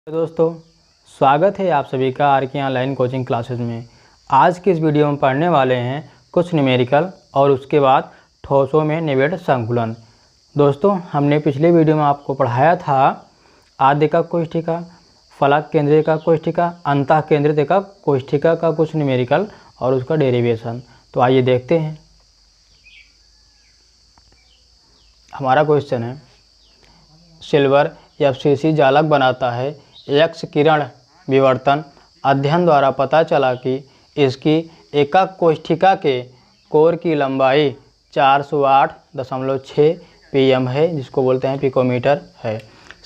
दोस्तों, स्वागत है आप सभी का आर के ऑनलाइन कोचिंग क्लासेस में। आज की इस वीडियो में पढ़ने वाले हैं कुछ न्यूमेरिकल और उसके बाद ठोसों में निबिड़ संकुलन। दोस्तों, हमने पिछले वीडियो में आपको पढ़ाया था आद्य का कोष्ठिका, फलक केंद्रित का कोष्ठिका, अंतः केंद्रित का कोष्ठिका का कुछ न्यूमेरिकल और उसका डेरिवेशन। तो आइए देखते हैं। हमारा क्वेश्चन है, सिल्वर एफसीसी जालक बनाता है। एक्स किरण विवर्तन अध्ययन द्वारा पता चला कि इसकी एकक कोष्ठिका के कोर की लंबाई 408.6 pm है, जिसको बोलते हैं पिकोमीटर है।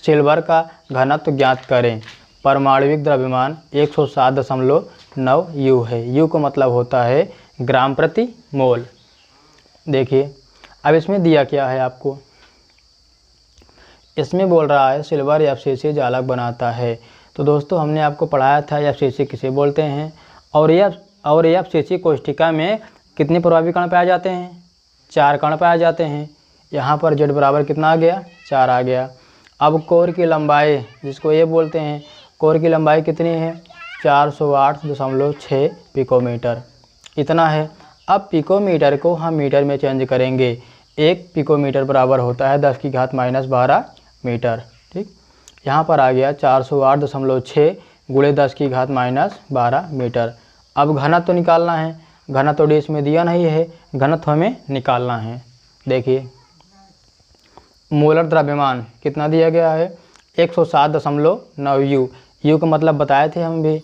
सिल्वर का घनत्व ज्ञात करें। परमाणविक द्रव्यमान 107.9 U है। U का मतलब होता है ग्राम प्रति मोल। देखिए अब इसमें दिया क्या है आपको, इसमें बोल रहा है सिल्वर एफसीसी जालक बनाता है। तो दोस्तों, हमने आपको पढ़ाया था एफसीसी किसे बोलते हैं और एफसीसी कोष्ठिका में कितने प्रभावी कण पाए जाते हैं? 4 कण पाए जाते हैं। यहाँ पर z बराबर कितना आ गया? 4 आ गया। अब कोर की लंबाई, जिसको ये बोलते हैं, कोर की लंबाई कितनी है? 408.6 पिकोमीटर, इतना है। अब पिकोमीटर को हम मीटर में चेंज करेंगे। 1 पिकोमीटर बराबर होता है 10⁻⁻12 मीटर। ठीक, यहाँ पर आ गया 408.6 गुणे 10⁻⁻12 मीटर। अब घनत्व तो निकालना है। घनत्व तो इसमें दिया नहीं है, घनत्व हमें निकालना है। देखिए मोलर द्रव्यमान कितना दिया गया है? 107.9 U। U का मतलब बताए थे हम भी,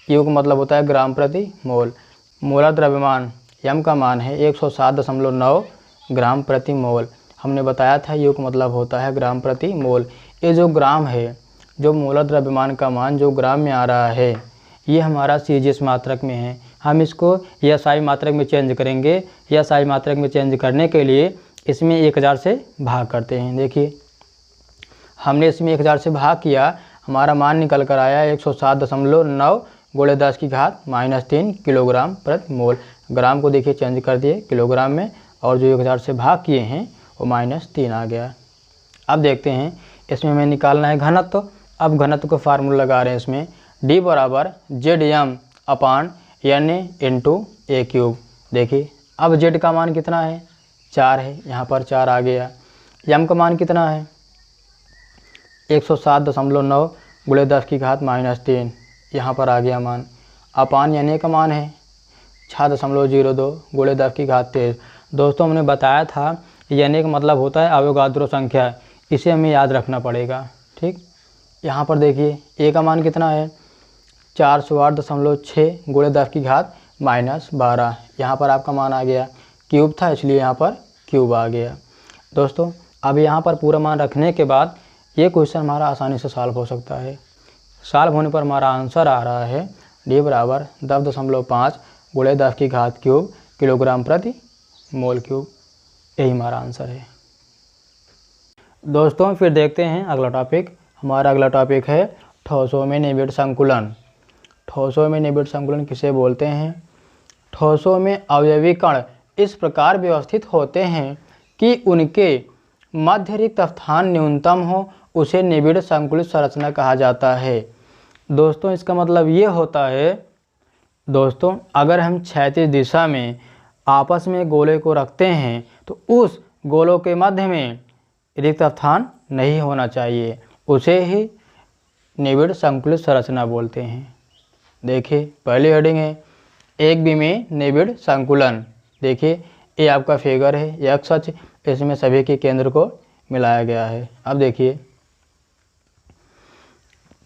U का मतलब होता है ग्राम प्रति मोल। मोलर द्रव्यमान M का मान है 107.9 ग्राम प्रति मोल। हमने बताया था U का मतलब होता है ग्राम प्रति मोल। ये जो ग्राम है, जो मोलर द्रव्यमान का मान जो ग्राम में आ रहा है, ये हमारा CGS मात्रक में है। हम इसको SI मात्रक में चेंज करेंगे। SI मात्रक में चेंज करने के लिए इसमें 1000 से भाग करते हैं। देखिए हमने इसमें 1000 से भाग किया, हमारा मान निकल कर आया 107.9 गुणे 10⁻³ किलोग्राम प्रति मोल। ग्राम को देखिए चेंज कर दिए किलोग्राम में, और जो 1000 से भाग किए हैं वो -3 आ गया। अब देखते हैं इसमें हमें निकालना है घनत्व। अब घनत्व का फार्मूला लगा रहे हैं इसमें, D बराबर ZM/NA/A³। देखिए अब Z का मान कितना है? 4 है, यहाँ पर 4 आ गया। M का मान कितना है? 107.9 गुणे 10⁻³ यहाँ पर आ गया मान। अपान NA का मान है 6.02 गुणे 10⁻23। दोस्तों, हमने बताया था NA का मतलब होता है अवोगाद्रो संख्या, इसे हमें याद रखना पड़ेगा। ठीक, यहाँ पर देखिए A का मान कितना है? 408.6 गुणे 10⁻12। यहाँ पर आपका मान आ गया, क्यूब था इसलिए यहाँ पर क्यूब आ गया। दोस्तों, अब यहाँ पर पूरा मान रखने के बाद ये क्वेश्चन हमारा आसानी से सॉल्व हो सकता है। सॉल्व होने पर हमारा आंसर आ रहा है D बराबर 10.5 गुणे 10³ किलोग्राम प्रति मोल क्यूब। यही हमारा आंसर है। दोस्तों, फिर देखते हैं अगला टॉपिक। हमारा अगला टॉपिक है ठोसों में निबिड़ संकुलन। ठोसों में निबिड़ संकुलन किसे बोलते हैं? ठोसों में अवयवी कण इस प्रकार व्यवस्थित होते हैं कि उनके मध्य रिक्त स्थान न्यूनतम हो, उसे निबिड़ संकुलित संरचना कहा जाता है। दोस्तों, इसका मतलब ये होता है, दोस्तों अगर हम क्षैतिज दिशा में आपस में गोले को रखते हैं तो उस गोलों के मध्य में रिक्त स्थान नहीं होना चाहिए, उसे ही निबिड़ संकुलित संरचना बोलते हैं। देखिए पहली हेडिंग है एक बी में निबिड़ संकुलन। देखिए ये आपका फिगर है x अक्ष, इसमें सभी के केंद्र को मिलाया गया है। अब देखिए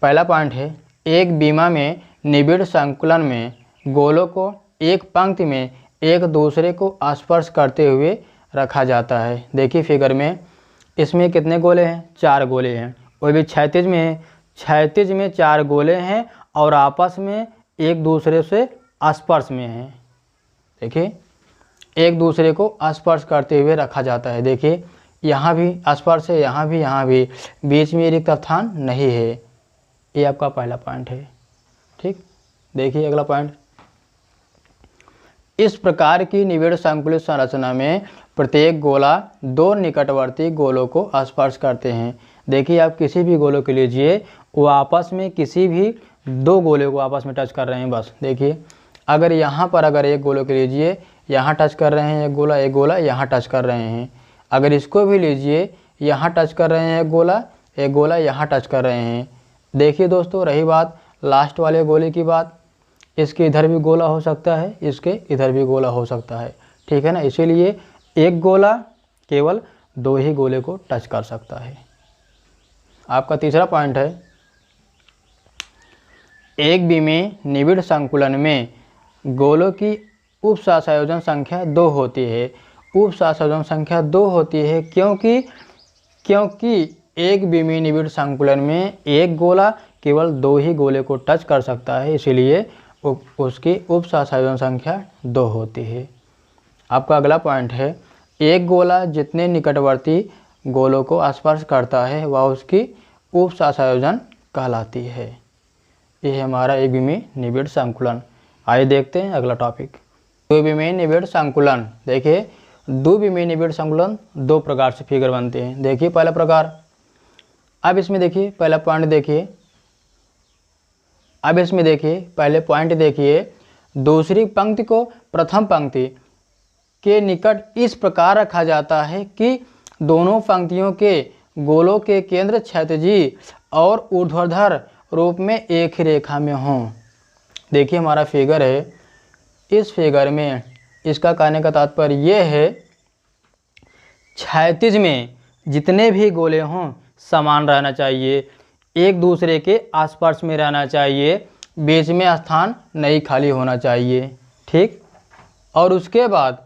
पहला पॉइंट है, एक बीमा में निबिड़ संकुलन में गोलों को एक पंक्ति में एक दूसरे को स्पर्श करते हुए रखा जाता है। देखिए फिगर में इसमें कितने गोले हैं? 4 गोले हैं। वही भी क्षैतिज में है, क्षैतिज में 4 गोले हैं और आपस में एक दूसरे से स्पर्श में हैं। देखिए एक दूसरे को स्पर्श करते हुए रखा जाता है। देखिए यहाँ भी स्पर्श है, यहाँ भी, बीच में रिक्त स्थान नहीं है। ये आपका पहला पॉइंट है। ठीक, देखिए अगला पॉइंट, इस प्रकार की निबिड़ संकुलित संरचना में प्रत्येक गोला 2 निकटवर्ती गोलों को स्पर्श करते हैं। देखिए आप किसी भी गोलों के लीजिए, वो आपस में किसी भी दो गोले को आपस में टच कर रहे हैं बस। देखिए अगर यहाँ पर अगर एक गोले को लीजिए, यहाँ टच कर रहे हैं एक गोला यहाँ टच कर रहे हैं। अगर इसको भी लीजिए, यहाँ टच कर रहे हैं एक गोला यहाँ टच कर रहे हैं। देखिए दोस्तों, रही बात लास्ट वाले गोले की बात, इसके इधर भी गोला हो सकता है, इसके इधर भी गोला हो सकता है, ठीक है ना। इसीलिए एक गोला केवल दो ही गोले को टच कर सकता है। आपका तीसरा पॉइंट है, एक विमीय निबिड़ संकुलन में गोलों की उप सहसंयोजन संख्या 2 होती है। उप सहसंयोजन संख्या 2 होती है क्योंकि एक विमीय निबिड़ संकुलन में एक गोला केवल 2 ही गोले को टच कर सकता है, इसीलिए उसकी उप सहसंयोजन संख्या 2 होती है। आपका अगला पॉइंट है, एक गोला जितने निकटवर्ती गोलों को स्पर्श करता है वह उसकी उप सहसंयोजन कहलाती है। यह है हमारा एक विमीय निबिड़ संकुलन। आइए देखते हैं अगला टॉपिक, द्विविमीय निबिड़ संकुलन। देखिए द्विविमीय निबिड़ संकुलन 2 प्रकार से फिगर बनते हैं। देखिए पहला प्रकार, अब इसमें देखिए पहला पॉइंट देखिए, अब इसमें देखिए पहले पॉइंट देखिए, दूसरी पंक्ति को प्रथम पंक्ति के निकट इस प्रकार रखा जाता है कि दोनों पंक्तियों के गोलों के केंद्र क्षैतिजी और ऊर्ध्वाधर रूप में एक ही रेखा में हों। देखिए हमारा फिगर है, इस फिगर में इसका कहने का तात्पर्य यह है, क्षैतिज में जितने भी गोले हों समान रहना चाहिए, एक दूसरे के आसपास में रहना चाहिए, बीच में स्थान नहीं खाली होना चाहिए, ठीक। और उसके बाद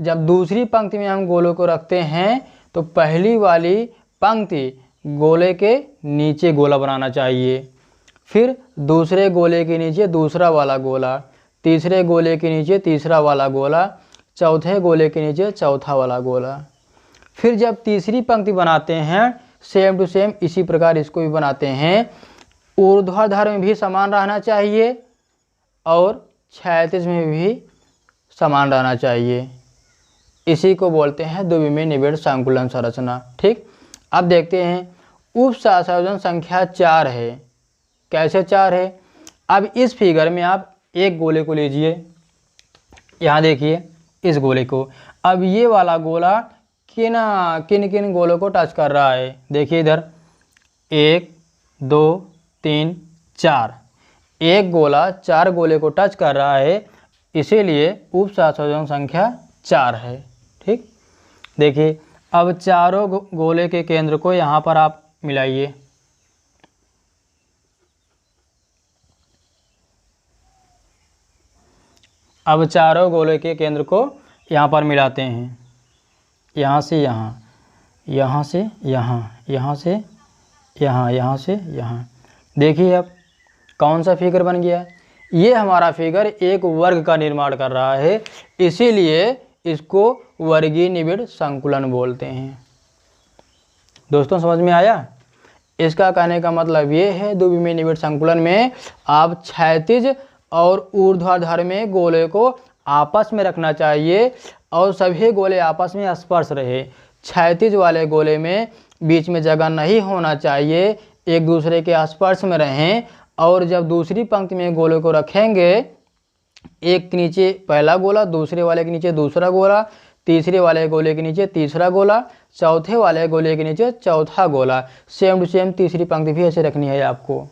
जब दूसरी पंक्ति में हम गोलों को रखते हैं तो पहली वाली पंक्ति गोले के नीचे गोला बनाना चाहिए, फिर दूसरे गोले के नीचे दूसरा वाला गोला, तीसरे गोले के नीचे तीसरा वाला गोला, चौथे गोले के नीचे चौथा वाला गोला। फिर जब तीसरी पंक्ति बनाते हैं सेम टू सेम इसी प्रकार इसको भी बनाते हैं, ऊर्ध्वाधर में भी समान रहना चाहिए और क्षैतिज में भी समान रहना चाहिए। इसी को बोलते हैं द्विविमीय निबिड़ संकुलन संरचना, ठीक। अब देखते हैं उप सहसंयोजन संख्या 4 है। कैसे 4 है? अब इस फिगर में आप एक गोले को लीजिए, यहाँ देखिए इस गोले को, अब ये वाला गोला किन किन गोलों को टच कर रहा है? देखिए इधर 1 2 3 4, एक गोला 4 गोले को टच कर रहा है, इसीलिए उप सहसंयोजन संख्या 4 है, ठीक। देखिए अब चारों गोले के केंद्र को यहाँ पर आप मिलाइए, अब चारों गोले के केंद्र को यहाँ पर मिलाते हैं, यहाँ से यहाँ, यहाँ से यहाँ, यहाँ से यहाँ, यहाँ से यहाँ। देखिए अब कौन सा फिगर बन गया? ये हमारा फिगर एक वर्ग का निर्माण कर रहा है, इसीलिए इसको वर्गीय निबिड़ संकुलन बोलते हैं। दोस्तों समझ में आया? इसका कहने का मतलब ये है द्विविमीय निबिड़ संकुलन में आप क्षैतिज और ऊर्ध्वाधर में गोले को आपस में रखना चाहिए और सभी गोले आपस में स्पर्श रहे। क्षैतिज वाले गोले में बीच में जगह नहीं होना चाहिए, एक दूसरे के स्पर्श में रहें। और जब दूसरी पंक्ति में गोले को रखेंगे, एक के नीचे पहला गोला, दूसरे वाले के नीचे दूसरा गोला, तीसरे वाले गोले के नीचे तीसरा गोला, चौथे वाले गोले के नीचे चौथा गोला, सेम टू सेम तीसरी पंक्ति भी ऐसे रखनी है आपको।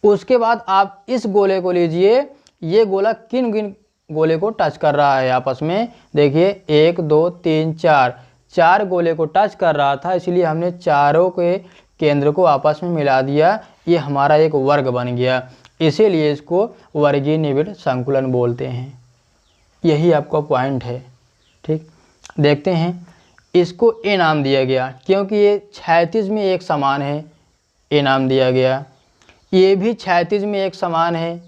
उसके बाद आप इस गोले को लीजिए, ये गोला किन किन गोले को टच कर रहा है आपस में? देखिए 1 2 3 4, 4 गोले को टच कर रहा था, इसलिए हमने चारों के केंद्र को आपस में मिला दिया, ये हमारा एक वर्ग बन गया, इसीलिए इसको वर्गीय निबिड़ संकुलन बोलते हैं। यही आपका पॉइंट है, ठीक। देखते हैं, इसको ए नाम दिया गया क्योंकि ये क्षैतिज में एक समान है, ए नाम दिया गया। ये भी क्षैतिज में एक समान है,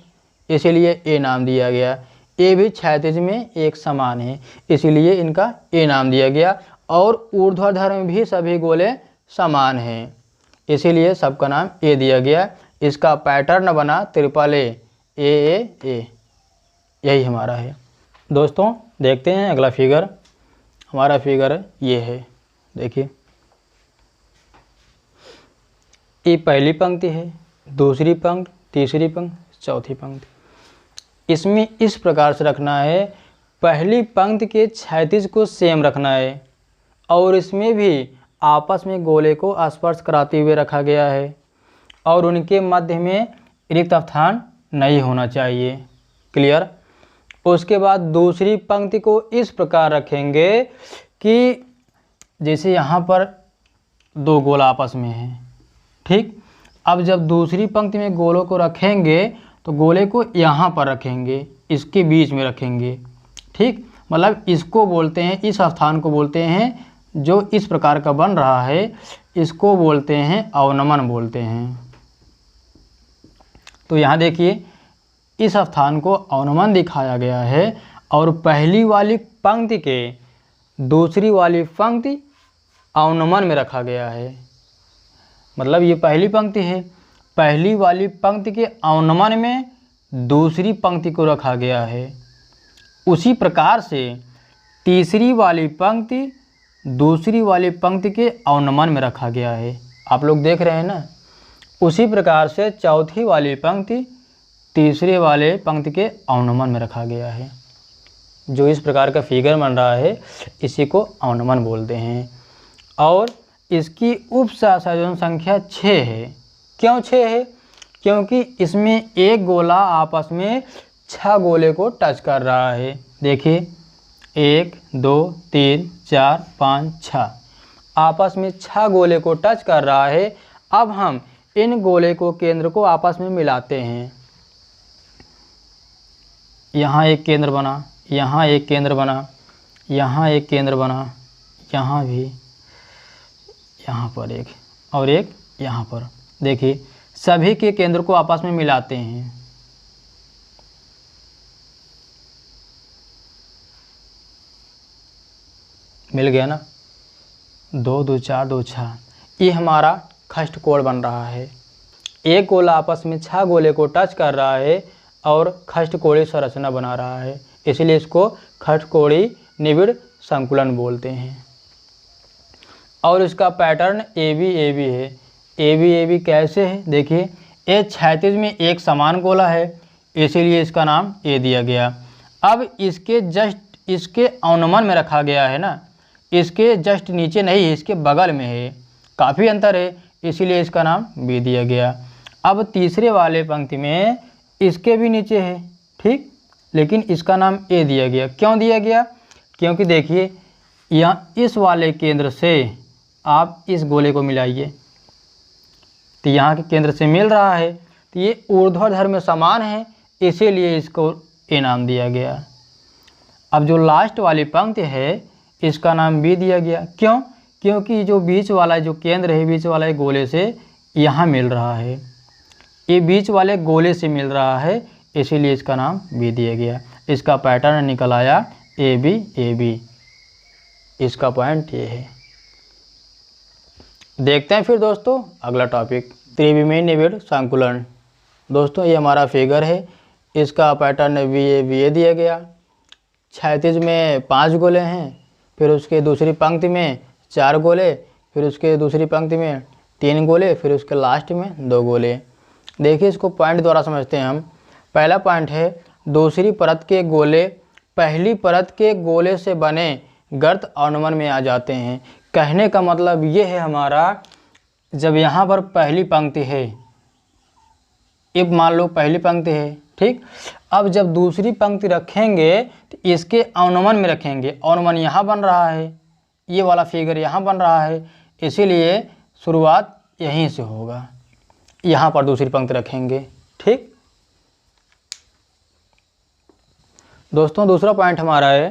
इसीलिए ए नाम दिया गया। ये भी क्षैतिज में एक समान है, इसीलिए इनका ए नाम दिया गया। और ऊर्ध्वाधर में भी सभी गोले समान हैं, इसीलिए सबका नाम ए दिया गया। इसका पैटर्न बना ट्रिपल ए, ए। यही हमारा है। दोस्तों देखते हैं अगला फिगर। हमारा फिगर ये है, देखिए ये पहली पंक्ति है, दूसरी पंक्ति, तीसरी पंक्ति, चौथी पंक्ति। इसमें इस प्रकार से रखना है, पहली पंक्ति के क्षैतिज को सेम रखना है और इसमें भी आपस में गोले को स्पर्श कराते हुए रखा गया है और उनके मध्य में रिक्त स्थान नहीं होना चाहिए। क्लियर। उसके बाद दूसरी पंक्ति को इस प्रकार रखेंगे कि जैसे यहाँ पर दो गोला आपस में हैं, ठीक। अब जब दूसरी पंक्ति में गोलों को रखेंगे तो गोले को यहाँ पर रखेंगे, इसके बीच में रखेंगे, ठीक। मतलब इसको बोलते हैं, इस स्थान को बोलते हैं जो इस प्रकार का बन रहा है, इसको बोलते हैं अवनमन बोलते हैं। तो यहाँ देखिए इस स्थान को अवनमन दिखाया गया है और पहली वाली पंक्ति के दूसरी वाली पंक्ति अवनमन में रखा गया है। मतलब ये पहली पंक्ति है, पहली वाली पंक्ति के अवनमन में दूसरी पंक्ति को रखा गया है। उसी प्रकार से तीसरी वाली पंक्ति दूसरी वाली पंक्ति के अवनमन में रखा गया है। आप लोग देख रहे हैं ना। उसी प्रकार से चौथी वाली पंक्ति तीसरे वाले पंक्ति के अवनमन में रखा गया है। जो इस प्रकार का फिगर बन रहा है इसी को अवनमन बोलते हैं। और इसकी उपसंयोजन संख्या 6 है। क्यों 6 है? क्योंकि इसमें एक गोला आपस में 6 गोले को टच कर रहा है। देखिए 1 2 3 4 5 6 आपस में 6 गोले को टच कर रहा है। अब हम इन गोले को केंद्र को आपस में मिलाते हैं। यहाँ एक केंद्र बना, यहाँ एक केंद्र बना, यहाँ एक केंद्र बना, यहाँ भी, यहाँ पर एक और एक यहाँ पर। देखिए सभी के केंद्र को आपस में मिलाते हैं। मिल गया ना। 2 2 4 2 6 ये हमारा खष्टकोण बन रहा है। एक गोला आपस में 6 गोले को टच कर रहा है और खष्टकोणीय संरचना बना रहा है, इसलिए इसको खष्टकोणीय निबिड़ संकुलन बोलते हैं। और इसका पैटर्न ए बी है। ए बी कैसे है? देखिए ये क्षैतिज में एक समान गोला है, इसीलिए इसका नाम ए दिया गया। अब इसके जस्ट इसके अवनमन में रखा गया है ना, इसके जस्ट नीचे नहीं है, इसके बगल में है, काफ़ी अंतर है, इसीलिए इसका नाम बी दिया गया। अब तीसरे वाले पंक्ति में इसके भी नीचे है, ठीक, लेकिन इसका नाम ए दिया गया। क्यों दिया गया? क्योंकि देखिए यहाँ इस वाले केंद्र से आप इस गोले को मिलाइए तो यहाँ के केंद्र से मिल रहा है, तो ये ऊर्ध्वाधर में समान है, इसीलिए इसको ए नाम दिया गया। अब जो लास्ट वाली पंक्ति है इसका नाम बी दिया गया। क्यों? क्योंकि जो बीच वाला जो केंद्र है, बीच वाले गोले से यहाँ मिल रहा है, ये बीच वाले गोले से मिल रहा है, इसीलिए इसका नाम बी दिया गया। इसका पैटर्न निकल आया ए बी। इसका पॉइंट ये है। देखते हैं फिर दोस्तों अगला टॉपिक, त्रिविमीय निबिड़ संकुलन। दोस्तों ये हमारा फिगर है, इसका पैटर्न बी ए दिया गया। क्षैतिज में 5 गोले हैं, फिर उसके दूसरी पंक्ति में 4 गोले, फिर उसके दूसरी पंक्ति में 3 गोले, फिर उसके लास्ट में 2 गोले। देखिए इसको पॉइंट द्वारा समझते हैं हम। पहला पॉइंट है दूसरी परत के गोले पहली परत के गोले से बने गर्त अवनमन में आ जाते हैं। कहने का मतलब ये है हमारा, जब यहाँ पर पहली पंक्ति है, अब मान लो पहली पंक्ति है, ठीक, अब जब दूसरी पंक्ति रखेंगे तो इसके अवनमन में रखेंगे। अवनमन यहाँ बन रहा है, ये वाला फिगर यहाँ बन रहा है, इसीलिए शुरुआत यहीं से होगा, यहाँ पर दूसरी पंक्ति रखेंगे, ठीक। दोस्तों दूसरा पॉइंट हमारा है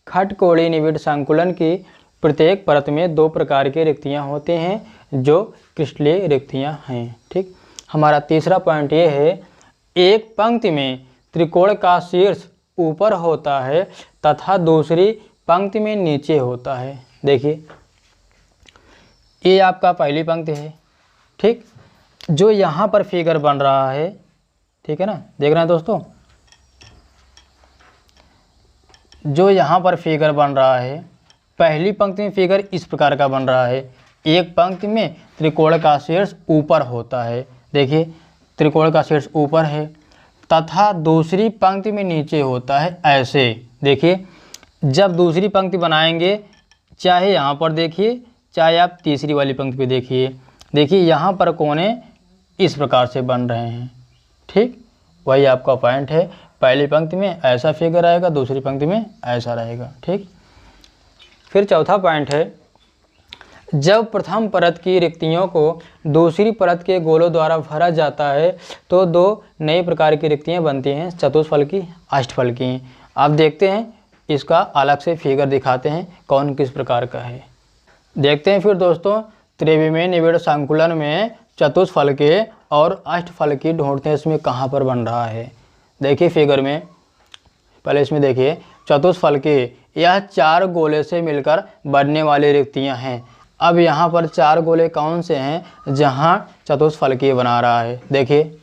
खटकोणीय निबिड़ संकुलन की प्रत्येक परत में 2 प्रकार की रिक्तियाँ होती हैं जो क्रिस्टलीय रिक्तियाँ हैं, ठीक। हमारा तीसरा पॉइंट ये है, एक पंक्ति में त्रिकोण का शीर्ष ऊपर होता है तथा दूसरी पंक्ति में नीचे होता है। देखिए ये आपका पहली पंक्ति है, ठीक, जो यहाँ पर फिगर बन रहा है, ठीक है ना, देख रहे हैं दोस्तों, जो यहाँ पर फिगर बन रहा है, पहली पंक्ति में फिगर इस प्रकार का बन रहा है। एक पंक्ति में त्रिकोण का शीर्ष ऊपर होता है। देखिए त्रिकोण का शीर्ष ऊपर है तथा दूसरी पंक्ति में नीचे होता है ऐसे। देखिए जब दूसरी पंक्ति बनाएंगे, चाहे यहाँ पर देखिए चाहे आप तीसरी वाली पंक्ति पे देखिए यहाँ पर कोने इस प्रकार से बन रहे हैं। ठीक, वही आपका पॉइंट है। पहली पंक्ति में ऐसा फिगर आएगा, दूसरी पंक्ति में ऐसा रहेगा। ठीक, फिर चौथा पॉइंट है, जब प्रथम परत की रिक्तियों को दूसरी परत के गोलों द्वारा भरा जाता है तो दो नई प्रकार की रिक्तियां बनती हैं, चतुष्फलकी, अष्टफलकी। आप देखते हैं, इसका अलग से फिगर दिखाते हैं कौन किस प्रकार का है। देखते हैं फिर दोस्तों, त्रिविमीय निबिड़ संकुलन में चतुष्फलकी और अष्टफलकी ढूंढते हैं, इसमें कहाँ पर बन रहा है। देखिए फिगर में, पहले इसमें देखिए चतुष्फलकी, यह 4 गोले से मिलकर बनने वाली रिक्तियां हैं। अब यहाँ पर 4 गोले कौन से हैं जहाँ चतुष्फलकी बना रहा है। देखिए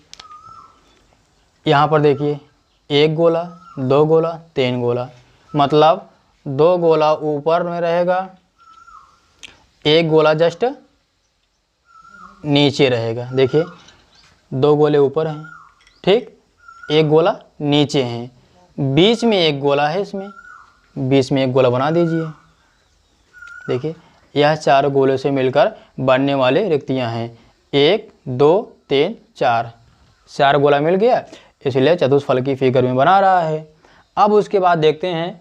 यहाँ पर देखिए 1 गोला, 2 गोला, 3 गोला, मतलब 2 गोला ऊपर में रहेगा, 1 गोला जस्ट नीचे रहेगा। देखिए 2 गोले ऊपर हैं, ठीक, 1 गोला नीचे हैं, बीच में 1 गोला है, इसमें बीच में 1 गोला बना दीजिए। देखिए यह 4 गोले से मिलकर बनने वाले रिक्तियां हैं। 1 2 3 4 गोला मिल गया, इसलिए चतुष्फलकी फिगर में बना रहा है। अब उसके बाद देखते हैं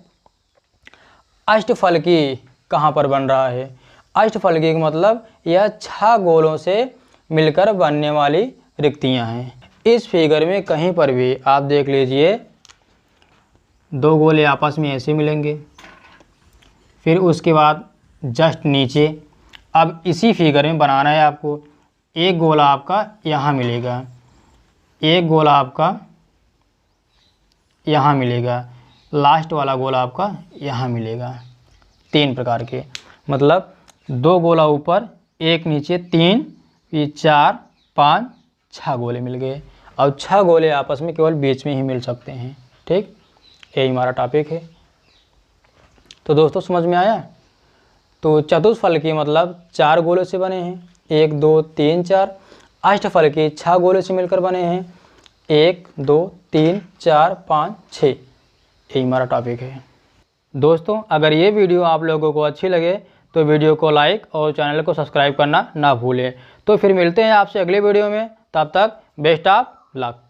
अष्टफलकी कहाँ पर बन रहा है। अष्टफलकी का मतलब यह 6 गोलों से मिलकर बनने वाली रिक्तियां हैं। इस फिगर में कहीं पर भी आप देख लीजिए 2 गोले आपस में ऐसे मिलेंगे, फिर उसके बाद जस्ट नीचे। अब इसी फिगर में बनाना है आपको, 1 गोला आपका यहाँ मिलेगा, 1 गोला आपका यहाँ मिलेगा, लास्ट वाला गोला आपका यहाँ मिलेगा। 3 प्रकार के, मतलब 2 गोला ऊपर, 1 नीचे, 3, ये 4 5 6 गोले मिल गए। अब 6 गोले आपस में केवल बीच में ही मिल सकते हैं। ठीक, यही हमारा टॉपिक है। तो दोस्तों समझ में आया। तो चतुष्फलकी मतलब 4 गोले से बने हैं, 1 2 3 4। अष्टफलकी 6 गोले से मिलकर बने हैं, 1 2 3 4 5 6। यही हमारा टॉपिक है। दोस्तों अगर ये वीडियो आप लोगों को अच्छी लगे तो वीडियो को लाइक और चैनल को सब्सक्राइब करना ना भूलें। तो फिर मिलते हैं आपसे अगले वीडियो में, तब तक बेस्ट ऑफ लक।